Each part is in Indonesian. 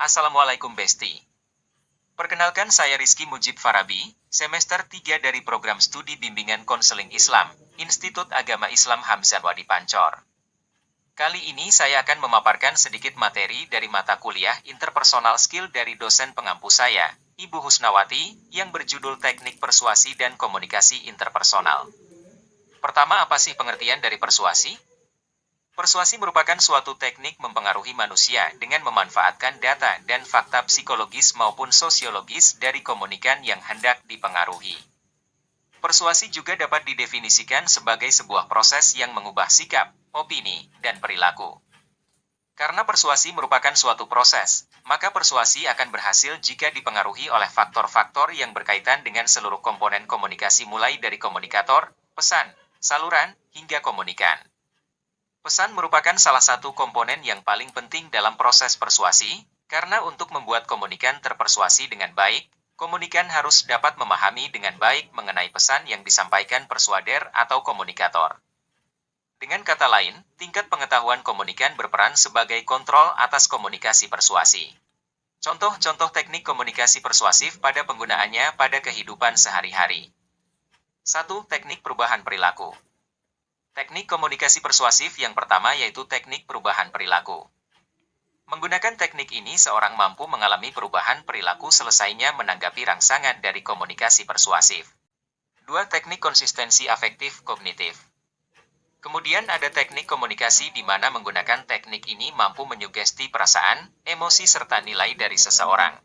Assalamualaikum Besti. Perkenalkan saya Rizky Mujib Farabi, semester 3 dari program studi bimbingan konseling Islam, Institut Agama Islam Hamzah Wadi Pancor. Kali ini saya akan memaparkan sedikit materi dari mata kuliah Interpersonal Skill dari dosen pengampu saya, Ibu Husnawati, yang berjudul Teknik Persuasi dan Komunikasi Interpersonal. Pertama, apa sih pengertian dari persuasi? Persuasi merupakan suatu teknik mempengaruhi manusia dengan memanfaatkan data dan fakta psikologis maupun sosiologis dari komunikan yang hendak dipengaruhi. Persuasi juga dapat didefinisikan sebagai sebuah proses yang mengubah sikap, opini, dan perilaku. Karena persuasi merupakan suatu proses, maka persuasi akan berhasil jika dipengaruhi oleh faktor-faktor yang berkaitan dengan seluruh komponen komunikasi mulai dari komunikator, pesan, saluran, hingga komunikan. Pesan merupakan salah satu komponen yang paling penting dalam proses persuasi, karena untuk membuat komunikan terpersuasi dengan baik, komunikan harus dapat memahami dengan baik mengenai pesan yang disampaikan persuader atau komunikator. Dengan kata lain, tingkat pengetahuan komunikan berperan sebagai kontrol atas komunikasi persuasi. Contoh-contoh teknik komunikasi persuasif pada penggunaannya pada kehidupan sehari-hari. 1. Teknik perubahan perilaku. Teknik komunikasi persuasif yang pertama yaitu teknik perubahan perilaku. Menggunakan teknik ini seorang mampu mengalami perubahan perilaku selesainya menanggapi rangsangan dari komunikasi persuasif. 2. Teknik konsistensi afektif kognitif. Kemudian ada teknik komunikasi di mana menggunakan teknik ini mampu menyugesti perasaan, emosi serta nilai dari seseorang.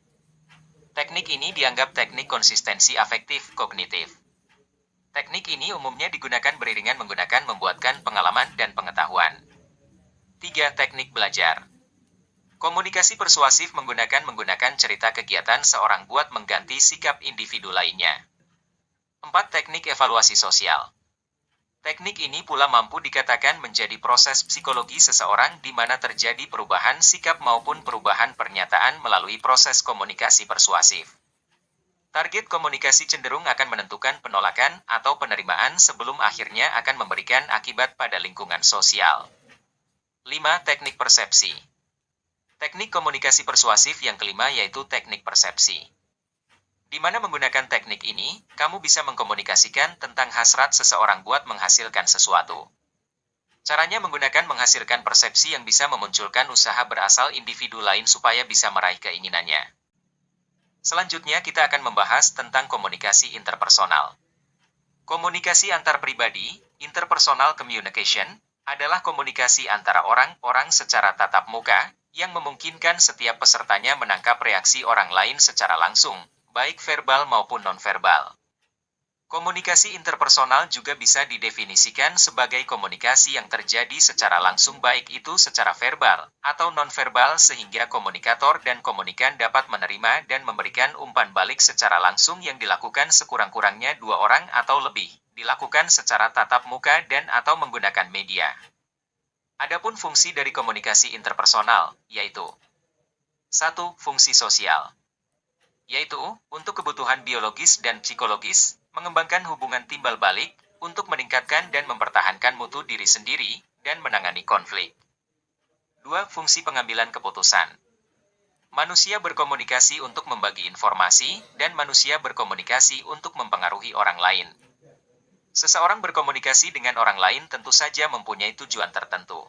Teknik ini dianggap teknik konsistensi afektif kognitif. Teknik ini umumnya digunakan beriringan menggunakan membuatkan pengalaman dan pengetahuan. 3. Teknik belajar. Komunikasi persuasif menggunakan cerita kegiatan seorang buat mengganti sikap individu lainnya. 4. Teknik evaluasi sosial. Teknik ini pula mampu dikatakan menjadi proses psikologi seseorang di mana terjadi perubahan sikap maupun perubahan pernyataan melalui proses komunikasi persuasif. Target komunikasi cenderung akan menentukan penolakan atau penerimaan sebelum akhirnya akan memberikan akibat pada lingkungan sosial. 5. Teknik persepsi. Teknik komunikasi persuasif yang kelima yaitu teknik persepsi. Di mana menggunakan teknik ini, kamu bisa mengkomunikasikan tentang hasrat seseorang buat menghasilkan sesuatu. Caranya menggunakan menghasilkan persepsi yang bisa memunculkan usaha berasal individu lain supaya bisa meraih keinginannya. Selanjutnya kita akan membahas tentang komunikasi interpersonal. Komunikasi antar pribadi, interpersonal communication, adalah komunikasi antara orang-orang secara tatap muka, yang memungkinkan setiap pesertanya menangkap reaksi orang lain secara langsung, baik verbal maupun nonverbal. Komunikasi interpersonal juga bisa didefinisikan sebagai komunikasi yang terjadi secara langsung baik itu secara verbal atau nonverbal sehingga komunikator dan komunikan dapat menerima dan memberikan umpan balik secara langsung yang dilakukan sekurang-kurangnya 2 orang atau lebih, dilakukan secara tatap muka dan atau menggunakan media. Adapun fungsi dari komunikasi interpersonal, yaitu 1. Fungsi sosial, yaitu untuk kebutuhan biologis dan psikologis, mengembangkan hubungan timbal balik, untuk meningkatkan dan mempertahankan mutu diri sendiri, dan menangani konflik. 2. Fungsi pengambilan keputusan. Manusia berkomunikasi untuk membagi informasi, dan manusia berkomunikasi untuk mempengaruhi orang lain. Seseorang berkomunikasi dengan orang lain tentu saja mempunyai tujuan tertentu.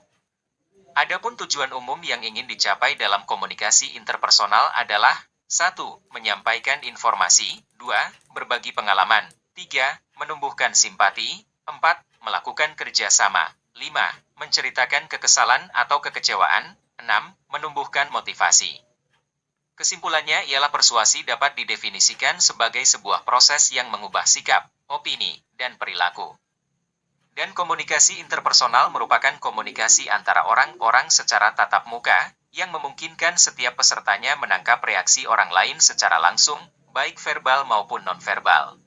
Adapun tujuan umum yang ingin dicapai dalam komunikasi interpersonal adalah 1. Menyampaikan informasi. 2. Berbagi pengalaman. 3. Menumbuhkan simpati. 4. Melakukan kerjasama. 5. Menceritakan kekesalan atau kekecewaan. 6. Menumbuhkan motivasi. Kesimpulannya ialah persuasi dapat didefinisikan sebagai sebuah proses yang mengubah sikap, opini, dan perilaku. Dan komunikasi interpersonal merupakan komunikasi antara orang-orang secara tatap muka, yang memungkinkan setiap pesertanya menangkap reaksi orang lain secara langsung, baik verbal maupun nonverbal.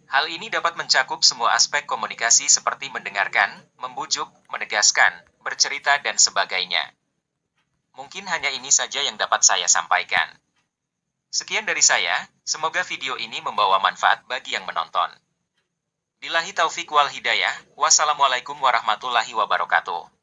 Hal ini dapat mencakup semua aspek komunikasi seperti mendengarkan, membujuk, menegaskan, bercerita dan sebagainya. Mungkin hanya ini saja yang dapat saya sampaikan. Sekian dari saya, semoga video ini membawa manfaat bagi yang menonton. Billahi taufik wal hidayah, wassalamualaikum warahmatullahi wabarakatuh.